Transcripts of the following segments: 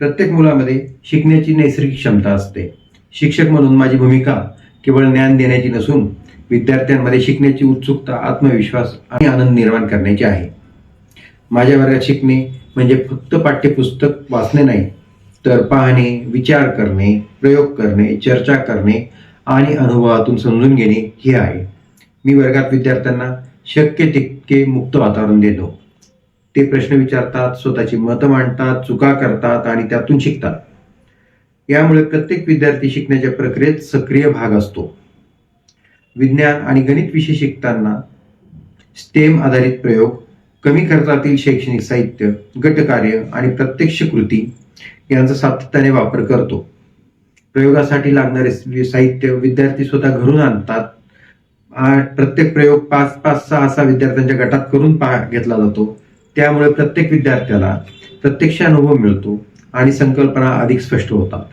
प्रत्येक मुलामध्ये शिकण्याची नैसर्गिक क्षमता असते. शिक्षक म्हणून माझी भूमिका केवळ ज्ञान देण्याची नसून विद्यार्थ्यांमध्ये शिकण्याची उत्सुकता, आत्मविश्वास आणि आनंद निर्माण करण्याची आहे. माझ्या वर्गात शिकणे म्हणजे फक्त पाठ्यपुस्तक वाचणे नाही, तर पाहणे, विचार करणे, प्रयोग करणे, चर्चा करणे आणि अनुभवातून समजून घेणे हे आहे. मी वर्गात विद्यार्थ्यांना शक्य तितके मुक्त वातावरण देतो. ते प्रश्न विचारतात, स्वतःची मतं मांडतात, चुका करतात आणि त्यातून शिकतात. यामुळे प्रत्येक विद्यार्थी शिकण्याच्या प्रक्रियेत सक्रिय भाग असतो. विज्ञान आणि गणित विषय शिकताना स्टेम आधारित प्रयोग, कमी खर्चातील शैक्षणिक साहित्य, गटकार्य आणि प्रत्यक्ष कृती यांचा सातत्याने वापर करतो. प्रयोगासाठी लागणारे साहित्य विद्यार्थी स्वतः घरून आणतात. प्रत्येक प्रयोग 5-6 विद्यार्थ्यांच्या गटात करून घेतला जातो. त्यामुळे प्रत्येक विद्यार्थ्याला प्रत्यक्ष अनुभव मिळतो आणि संकल्पना अधिक स्पष्ट होतात.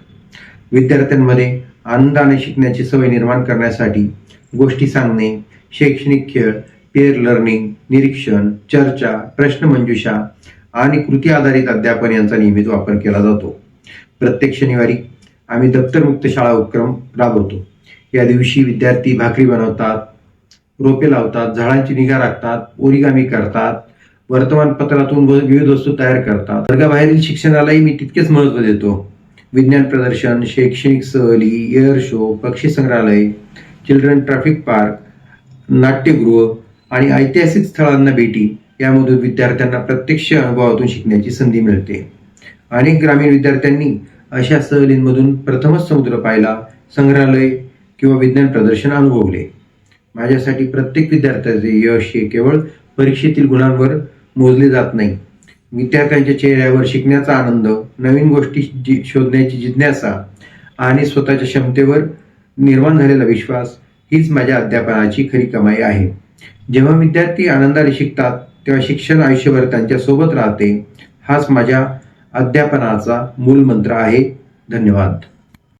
विद्यार्थ्यांमध्ये आनंदाने शिकण्याची सवय निर्माण करण्यासाठी गोष्टी सांगणे, शैक्षणिक खेळ, पेअर लर्निंग, निरीक्षण, चर्चा, प्रश्नमंजुषा आणि कृती आधारित अध्यापन यांचा नियमित वापर केला जातो. प्रत्येक शनिवारी आम्ही दप्तरमुक्त शाळा उपक्रम राबवतो. या दिवशी विद्यार्थी भाकरी बनवतात, रोपे लावतात, झाडांची निगा राखतात, ओरिगामी करतात, वर्तमानपत्रातून विविध वस्तू तयार करतात. वर्गाबाहेरील शिक्षणालाही मी तितकेच महत्त्व देतो. विज्ञान प्रदर्शन, शैक्षणिक सहली, एअर शो, पक्षी संग्रहालय, चिल्ड्रन ट्रॅफिक पार्क, नाट्यगृह आणि ऐतिहासिक स्थळांना भेटी यामधून विद्यार्थ्यांना प्रत्यक्ष अनुभवातून शिकण्याची संधी मिळते. अनेक ग्रामीण विद्यार्थ्यांनी अशा सहलींमधून प्रथमच समुद्र पाहिला, संग्रहालय किंवा विज्ञान प्रदर्शन अनुभवले. माझ्यासाठी प्रत्येक विद्यार्थ्याचे यश हे केवळ परीक्षेतील गुणांवर मोजले जात नाही. विद्यार्थ्यांच्या चेहऱ्यावर शिकण्याचा आनंद, नवीन गोष्टी शोधण्याची जिज्ञासा आणि स्वतःच्या क्षमतेवर निर्माण झालेला विश्वास हीच माझ्या अध्यापनाची खरी कमाई आहे. जेव्हा विद्यार्थी आनंदाने शिकतात तेव्हा शिक्षण आयुष्यभर त्यांच्या सोबत राहते. हाच माझ्या अध्यापनाचा मूलमंत्र आहे. धन्यवाद.